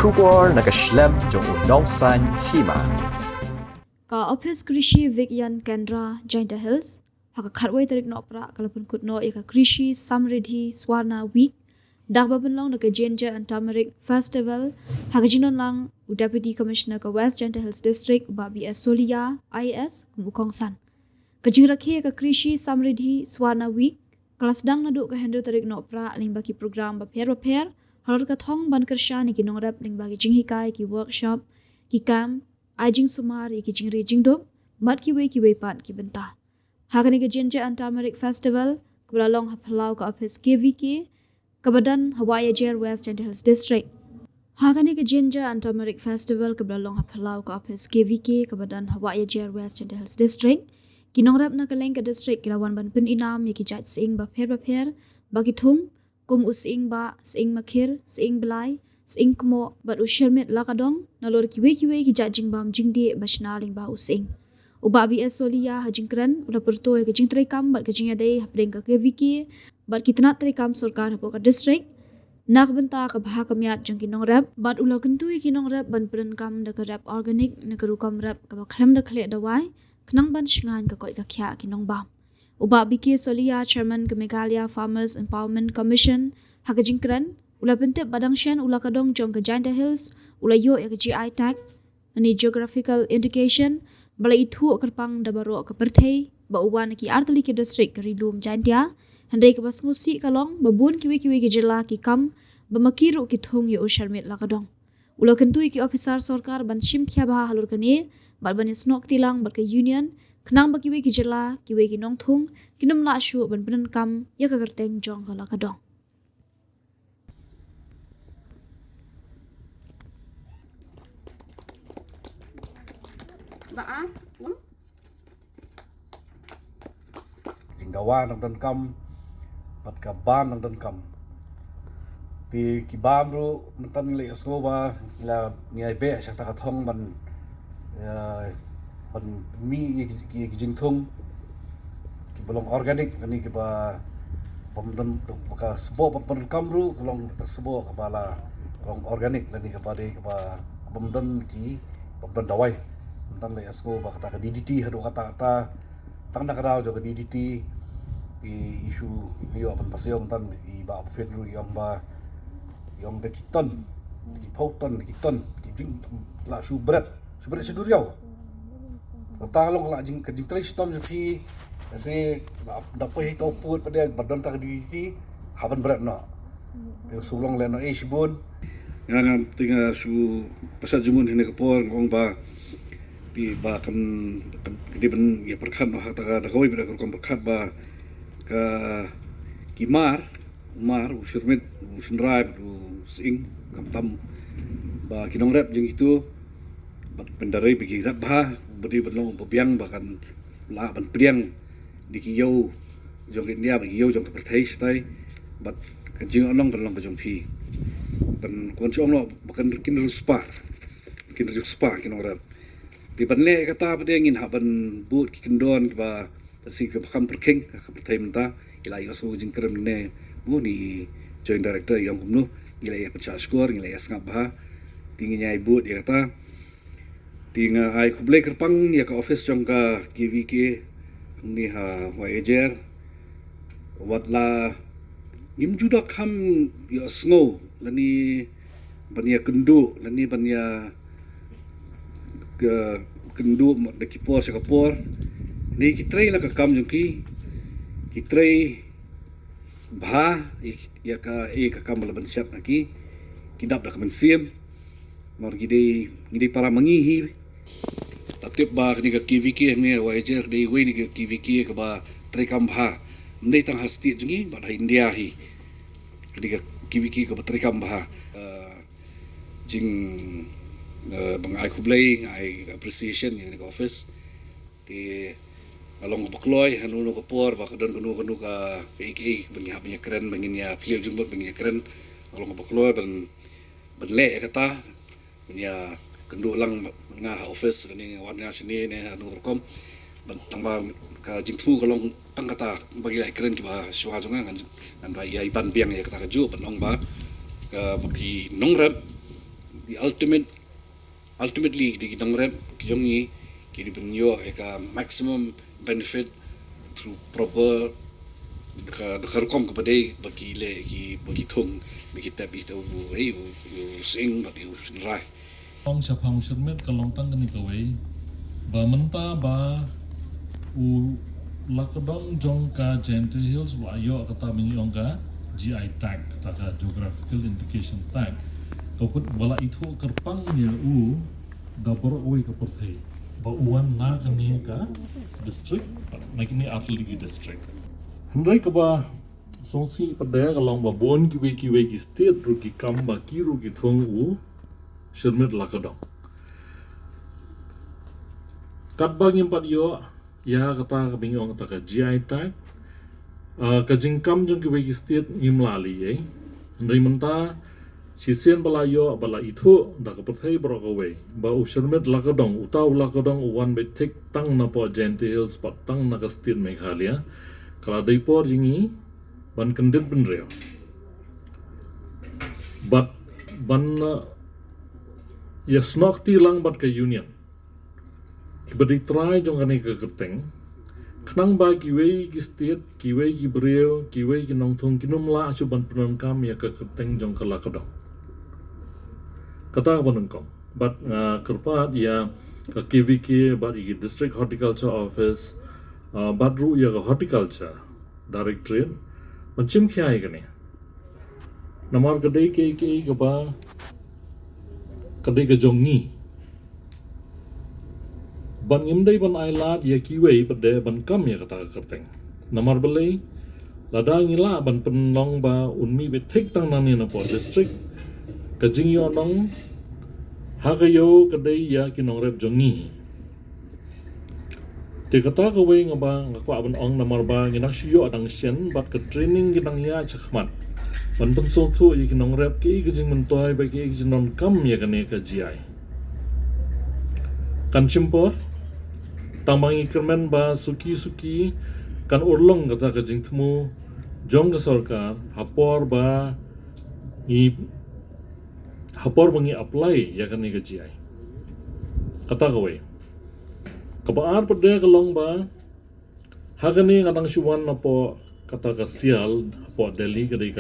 Shubor nakaslem jong unongsan hima. Ka Office Krishi Vigyan Kendra Jainta Hills haka khatwai tarik no pra kalapun kutno ika Krishi Samriddhi Swarna Week dakba benlong naka Ginger and Turmeric Festival haka jinon lang Deputy Commissioner ka West Jainta Hills District ba BS Solia IS kumukongsan ka jingrakhe ka Krishi Samriddhi Swarna Week kelas dang naduk ka handle tarik no pra ling baki program ba pher halor ka thong ban kersha ni kinong rap ling bagi jinghikai ki workshop ki camp Ajing sumar iki jingri jingdop mat ki wei pan ki benta hakani ke Ginger and Turmeric Festival kebelalong hapalau ka office KVK kebadan Hawaii Air West Jainta Hills District hakani ke Ginger and Turmeric Festival kebelalong hapalau ka office KVK kebadan Hawaii Air West Jainta Hills District kinong rap na kaleng ka district kilawan ban pin inam yaki jat sing ba pher bagi thung kum using ba sing makhir sing belai sing kmo bat ushermit lakadong nalor kiwe ki jajing bam jingdi bashnaling ba using uba BS Solia hajingkran ula pertoy ke jingtrai kam bat ke jingade hapdeng ka KVK bat kitna trai kam sarkar hapo ka district nak benta ka bha kamyat jong kinong rap bat ula kentui kinong rap ban pren kam da ka rap organic na ka rukam rap ka khlam da khle dawai knang ban shingan ka koi ka khya kinong bam uba BK Solia chairman ka Meghalaya Farmers Empowerment Commission hagajingkran ula pentep badang shen ula kadong jong ke Jainta Hills ula yo ya ke GI tag ani geographical indication bala itu kerpang da baro ke perthei ba uwan ki artali ke district ke rilum Jaintia handai ke basngusi kalong babun kiwi ke jela ki kam ba makiru ki thung yo sharmit la kadong ula kentui ki officer sarkar ban shim khya ba halur kani bal ban snok tilang ba ke union knang ba kiwi ki jela kiwi ki nong thung kinum la shu ban ban kam ya ka kerteng jong la kadong Baa, pun. Jingdawa ng dankam, pat kaban ng dankam. Ti kibam ro mentan nilai askoba la niai be sak takathong ban mi ki jingthung ki bolong organic ani ki ba pamdan ka sebo pamdan kamru kolong sebo kabala kolong organic ani ka ba de ka ba pamdan ki pamdan dawai mentan le asko ba kata DDT hadu kata tang na karao jo DDT di isu yo apan pasyo mentan i ba fet lu yom ba yom de kiton ki pauton kiton ki jing la su berat sedur yo ta long la jing jing tre stom fi se da po hito put pada badan ta DDT haban berat no te sulong le no sibun yang tinga su pasal jumun hene kapor ngong ba di bahkan di ben ya perkat no hata da koi beda kom perkat ba ka kimar usurmit usunrai du sing kamtam ba kinong rap jeng itu bat pendarai bagi rap ba beri belong bebiang bahkan la ban priang di kiyau jong India bagi yau jong pertai stai bat kajing onong belong kajong pi dan kon chong lo bahkan kin ruspa kinong rap di banle kata pada ingin haban but kendon ba si ke bakam perking ka pertai menta ila yo so jingkrem ne mu ni joint director yang kumnu ila ya pecah skor ila ya sangap ba tinggi nyai but ya kata tinga ai kuble kerpang ya ka office jong ka KVK ni ha wajer watla nim juda kam yo sngo lani bania kendu lani bania ke kendu de kipor sa kapor ni kitray la ka kam jong kitray bha ya ka kam laban siap naki kidap da kaman siem mar gide para mangihi tatip ba ni ka KVK ni wajer de we ni ka KVK ka ba tray kam bha ndai tang hasti jungi ba India hi ni ka KVK ka ba tray kam bha jing bang ai kublai ai appreciation yang di office di along bakloy hanu no kapor ba kadon kanu ka PK banyak keren banyak clear jumbot banyak keren along bakloy ban le kata banyak kendu lang nga office ni warna sini ne hanu kom ban tamba ka jingtu kalong tang kata bagi lai keren ki ba suha jonga kan ba ya iban biang ya kata kaju ban ong ba ka bagi nongrap the ultimately di kitang rep kijong ni kini penyo eka maximum benefit through proper dekarkom kepada bagi le bagi thong bagi tapi tu sing not you rai Long Shapang Shirmet Kalong Tangani Kaway Ba Menta Ba U Lakadong Jongka Gentle Hills Wa Ayo Kata Minyongka GI Tag Kata Geographical Indication Tag Kaput Wala itu Kerpang Nya U Dapur Uwe Kapurthai Ba Uwan Na Kani Ka District Nakini Atligi District Hendrai Kaba Songsi Padaya Kalong Ba Bon Kiwe Ki State Ruki Kamba Kiru Ki Thong U Shirmet Lakadong. Katbang yang yo ya kata kabingong kata ka GI tag kajingkam jong kiwegi state imlali ndai menta sisen bala yo bala itu da kaperthai brokawe ba Shirmet Lakadong utaw Lakadong uwan betik tang na po Gentiles pat tang na ka state Meghalaya kala dai po jingi ban kendit benreo but ban ya snok tilang bat ke union kibadi try jong kani ke keteng kenang ba kiwei ki state kiwei ki breo kiwei ki nong thong kinum la asu ban punan kam ya ke keteng jong ke Lakadong kata ban kom bat kerpat ya ke KVK bat ki district horticulture office bat ru ya ke horticulture directorate mencim khiai kani namar kedai ke ba kadai ka jongi ban imdai ban ailat ya kiwei pada ban kam ya kata kerteng namar belai lada ngila ban penong ba unmi betik tang nani na po district kajing yo nong hakayo kadai ya kinong rep jongi te kata ka wei ngaba ngakwa ban ong namar ba nginak siyo adang sien bat ka training ginang ya chakmat ban pensol tu ya kinong rep ki kajing mentoy ba ki kajing non kam ya kane ka GI kan cimpor tamangi kermen ba suki kan urlong kata kajing temu jong ka sarkar hapor ba hapor bangi apply ya kane ka GI kata kawe kabaar pada kalong ba hagani ngadang siwan na po kata ka sial po Delhi kadai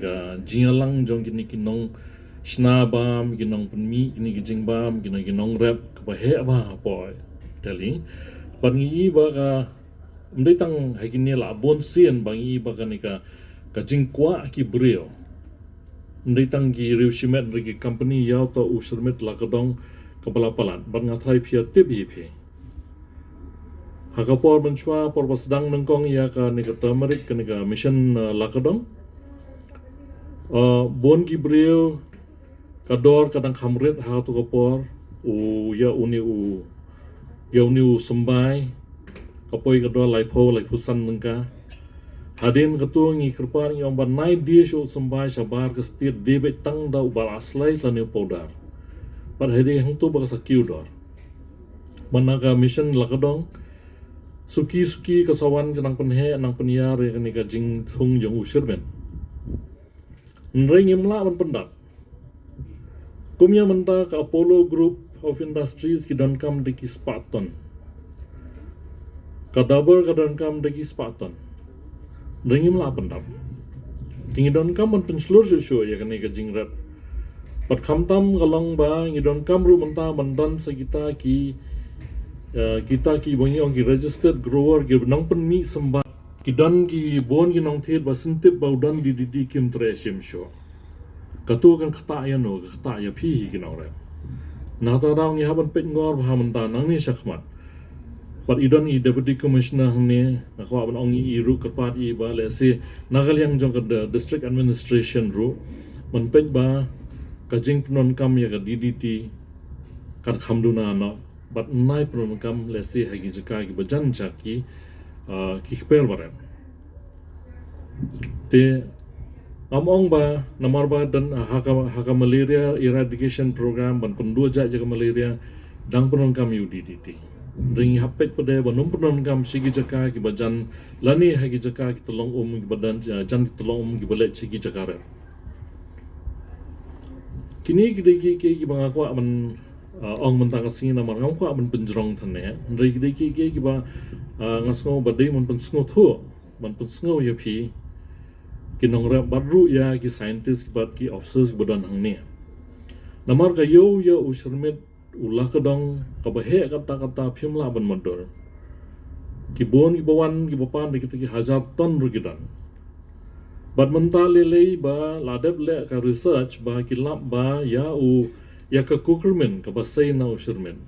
ka jingalang jong kini kinong snabam kinong penmi kini kijingbam kinong rap kabahe ba po Delhi bangi ba ka mdai tang hakini la bon sien bangi ba ka ni ka jingkwa ki brio mdai tang ki riusimet rigi company yaw to Shirmet Lakadong kapalapalan ban ngatrai phia tip hi phi Hakapor menchua por sedang nengkong ya ka ni ka turmeric ka ni ka mission Lakadong bon gibril kador kadang khamret ha tu kapor ya uni sembai kapoi kador lai pusan nengka hadin ketua ngi kerpar yang ban nai dia shu sembai sabar ke stir debet tang da ubal aslai lani podar par hedi hang tu ba sakiu dor manaka mission Lakadong suki kasawan kenang penhe nang penyar ya kani ka jing thung jong Shirmet nreng imla ban pendat kumya menta ka Apollo Group of Industries ki dankam de ki Spartan ka Dabur ka dankam de ki Spartan nreng imla pendat tingi dankam ban penslur shu ya kani ka jing rat pat khamtam galong ba ngi dankam ru menta bandan sagita ki kita ki bangi ong ki registered grower ki nang pen mi sembat ki dan ki bon ki nang thet ba sintip ba udan di kim tresim sho katu kan kata ya no kata ya phi ki nang re na ta daw ngi haban pet ngor ba man ta nang ni sakmat pat idan I deputy commissioner ne akwa ban ong I ru kerpat I ba le se nagal yang jong ka district administration ru man pet ba kajing penon kam ya ka DDT kan khamduna no but nai program lesi hagi jaka ki bajan jaki ki khper baran te among ba namar ba dan haka malaria eradication program ban pendua jaga malaria dang penon kam UDDT ring hapet pada banum penon kam sigi jaka ki bajan lani hagi jaka ki tolong ki badan jan tolong ki balet sigi jaka re kini ki bang aku man ong mentang kasing na man ngam ko man penjrong thane ri ki ba ngasngo badai man pensngo thu man pensngo ya phi kinong ra badru ya ki scientist bat ki officers bodan hang ne namar ka yo usirmit ulah kadang kabahe kata phimla ban modor ki bon ki bawan ki bapan ki hajar ton rugidan bat menta lele ba ladep le ka research ba ki lab ba ya ka kukermen ka basai na usirmen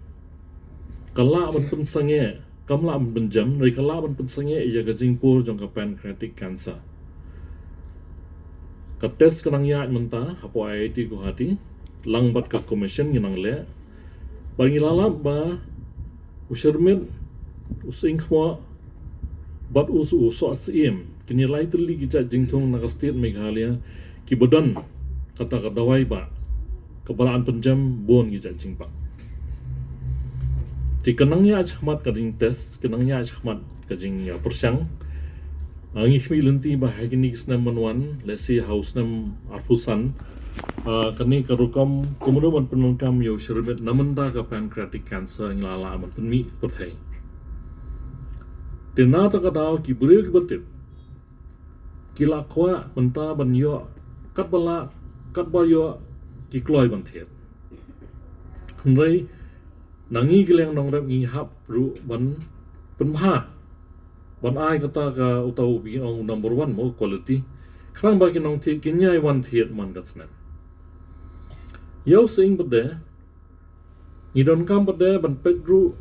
kala man pensange kamla man benjam ri kala man pensange ya ka jingpur jong ka pancreatic cancer ka test kanang ya menta hapo IIT Guwahati lang bat ka commission ginang le bangi lalap ba usirmen using khwa bat usu so sim kini lai tli ki cha jingthong na state Meghalaya ki bodan kata ka dawai ba kebalaan penjam bon ki cha jingpa ti kanangnya achmat ka ding test kanangnya achmat ka jing ya persyang angi khmi lenti ba hagini kisnam manwan lesi house nam arpusan kani karukom kemudian penungkam yo sherbet namenta ka pancreatic cancer ngala amat penmi perthai tena ta kadau ki bure ki batit kila khwa menta ban yo kat ba yo ki kloi ban thet hnrei nangi kileng nong rep ngi hap ru ban penpha ban ai kata ka utau bi ong number 1 mo quality khrang ba ki nong thi kinyai wan thiet man gatsna yo sing bade ni don kam bade ban pedru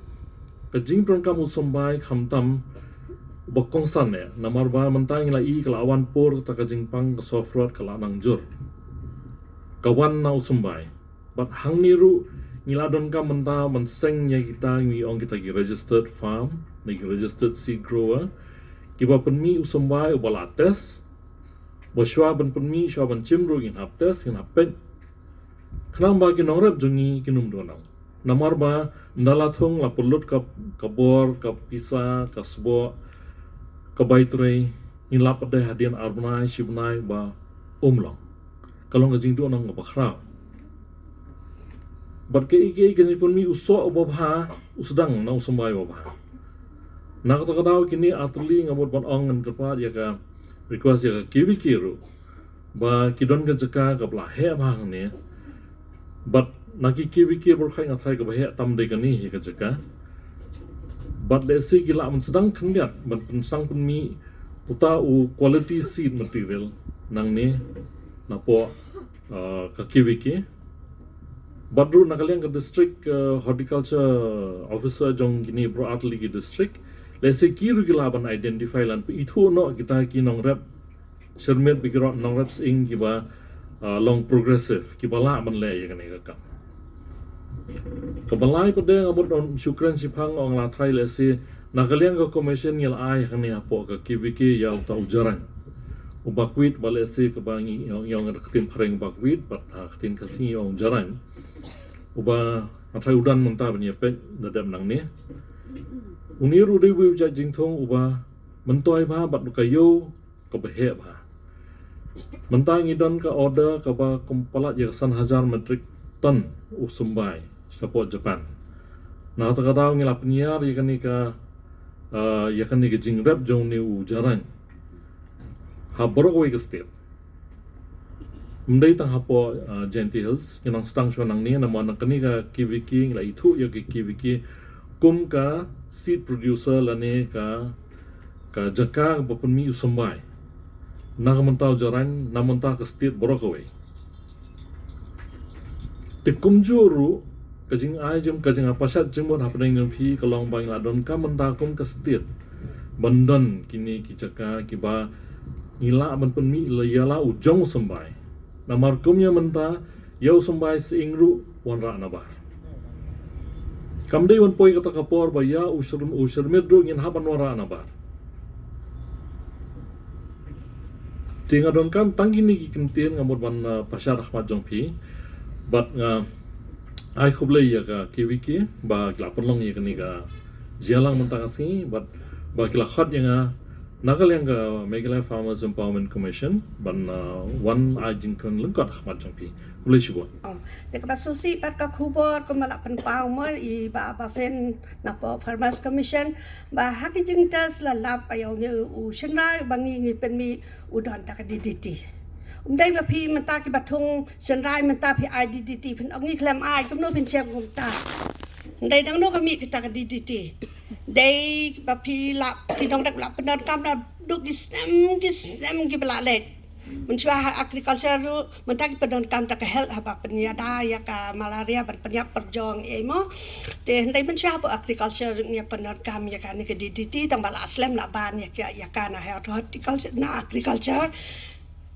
ka jing pron kam usombai khamtam bokong san ne namar ba mentang la i kalawan por ta ka jing pang ka software kala nang jur kawan na usombai bat hang niru ngila don kam menta menseng nya kita ngi ong kita gi registered farm ni registered seed grower kiba penmi usombai ubala test boswa ban penmi shwa ban chimru gin hap test gin hap khnang ba ki nongrep jungi kinum donang namar ba ndala thong la pulut ka kabor ka pisa ka sbo ka baitrei in la pade hadian arbnai shibnai ba umlong kalong ka jing donang ba khra bat ke ike kan pun mi uso obha usdang na usombai obha na ka daw kini atli ngamot ban ong ngan kerpa ya ka request ya ka kiwi kiru ba kidon ka jaka ka bla he bang ne but naki kiwi berkhai ngathai ka bahya tam de kani hi ka jaka but le si gila man sedang khndiat ban pensang pun mi uta u quality seed material nang ne na po ka kiwi ki badru nakaliang ka district horticulture officer jong gini bro atli ki district le si kiru gila ban identify lan itu no kita ki nong rep shermet bigro nong reps ing ki ba long progressive kibala man le ya kani ka kabalai pade ngamut on syukran sipang ong la trai le si nakaliang ka commission ngil ai kani apo ka kibiki ya uta ujaran ubakwit bale si ka bangi yang ketin phareng bakwit bat ketin kasi ong jaran uba athai udan menta bani pe dadam nang ne uniru de wi ja jingthong uba mentoi ba bat ka yo ka behe ba mentang idon ka order ka ba kumpalat ya 1,000 metrik ton usumbai support Japan na ta ka daw ngila pniar ya kani ka jingrep jong ni ujaran ha borok wi ka step mendai tang hapo gentils kinang stang shwanang ni na man kani ka kiwiki ngila itu ya ki kiwiki kum ka seed producer lane ka jaka bapun mi usumbai nagamantau jaran namanta ka state borokaway te kumjuru kajing ajam kajing apasat jemot hapning ng phi kalong bang ladon ka manta kum ka state bandon kini kijaka kiba ngila ban penmi layala ujong sembai namar kumnya menta yau sembai seingru wanra nabar kamdei wan poi kata kapor ba ya usur medro ngin haban wara nabar tinga don kam tangini ki kentin ngamut ban pasar Ahmad Jongpi bat nga ai khoble ya ka kiwiki ba kla ponlong ya kani ka jalang mentangasi bat ba kla khat yang Nakal yang ke Meghalaya Farmers Empowerment Commission ban wan ajing kan lengkot macam pi. Boleh cuba. Dekat susi pat ka khubor ko malak penpau mo I ba fen na po Farmers Commission ba haki jing tas la lap ayaw ni u shenrai bangi ni pen mi udon ta ka DDT. Dai ba pi menta ki batung shenrai menta pi IDDT pen ongi klam ai kum no pen chep kum ta. Dai dang no ka mi kita ka DDT. Dai ba pi lap ki dong dak lap penan kam na duk gisam ki bala let. Mencua agriculture ru mentaki pedon kam tak health apa penyada ya ka malaria ban penyap perjong emo te ndai mencua apa agriculture ni pedon kam ya kan ke DDT tang bala aslam la ban ya kana health horticulture na agriculture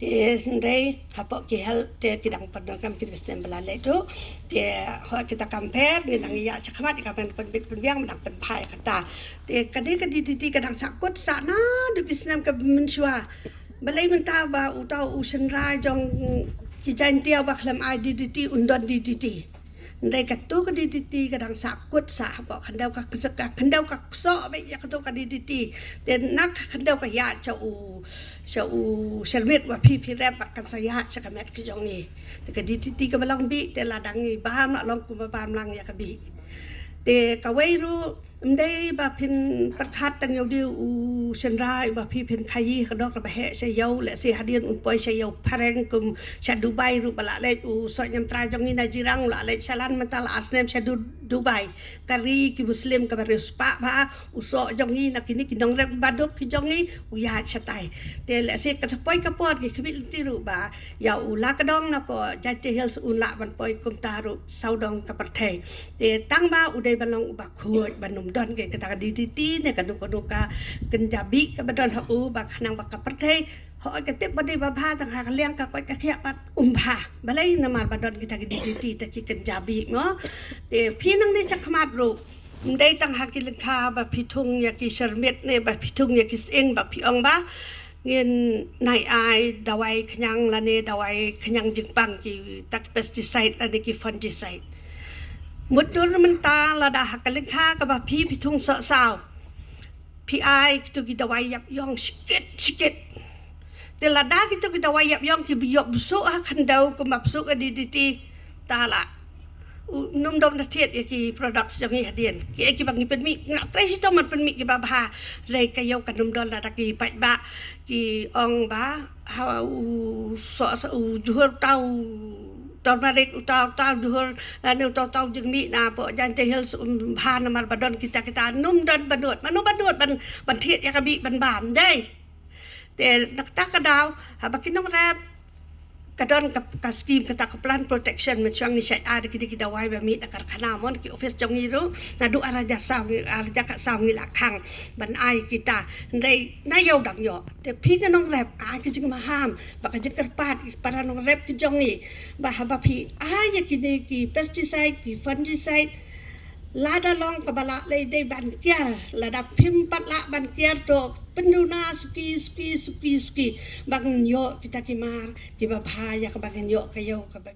te ndai apa ke health te kidang pedon kam kita sem bala le tu te kita compare ni nang ya sakhamat ka pen biang menang pen pai kata te kadi ke DDT kadang sakut sana du islam ke mencua balai mentah ba utau usen ra jong kijan tia ba klam IDDT undon DDT ndai katu ka DDT kadang sakut sa ba khandau ka khandau ka so ba ya katu ka DDT den nak khandau ka ya cha u sermet wa pi rep kan saya cha ka met ki jong ni ka DDT ka balang bi te la dang ni ba ma long ku ba bam lang ya ka bi te ka wei ru ndai ba pin pathat tang yo diu u senrai ba pi pin khayi ka dok ba he se yo le se hadien un poi se yo pareng kum sa Dubai ru bala le u so nyam tra jong ni na jirang la le chalan mental asnem se Dubai kari ki muslim ka ba spa ba u so jong ni na kini ki dong rep badok ki jong ni u ya chatai te le se ka poi ka pot ki khbil ti ru ba ya u la ka dong na po jate hills un la ban poi kum ta ru sau dong ka pathe te tang ba u dei balong ba khuoj banum don ke kata DDT ne ka duka kenjabi ka badon ha u ba khanang ba ka pathe ho ka te badi ba bha tang ha liang ka ko ka khia pat bha balai na mar badon kita ke DDT ta ki kenjabi no te phinang ni chakmat ru ndai tang ha ki lekha ba phithung ya ki sermet ne ba phithung ya ki eng ba phiong ba ngin nai ai dawai khanyang la ne dawai khanyang jingpang ki tak pesticide la ne ki fungicide mudur mentah lada hakalin kha ka ba phi tung so sao PI tu ki dawai yap yong sikit te lada ki tu ki dawai yap yong ki biok busuk ha khandau ko mapsuk DDT tala num dom na thiet ki products jong hi hadien ki bang ni pen mi ngak trai si to man pen mi ki ba bha rei ka yo ka num don la ki pai ba ki ong ba ha u so u juhur tau tau narik utau juhur anu tau jeng mi na po jan te hil bha na mar badon kita num don badot manu badot ban thiet ya ka bi ban bam dai te nak ta ka daw ha bakinong rap kadon ka scheme kata ka plan protection macam ni sai ada kita dawai ba mi nakar khana mon ki office jong iru na du araja ka sam ni la khang ban ai kita ndai na yo dang yo te phi ka nong rep a ki jing ma ham ba ka jing karpat para nong rep ki jong ni ba ha ba phi a ya ki ne ki pesticide ki fungicide lada long ka bala le dei ban kiar lada phim pat la ban kiar to penduna suki bang yo kita ki mar ki ba bha ya ka bang yo ka yo ka ba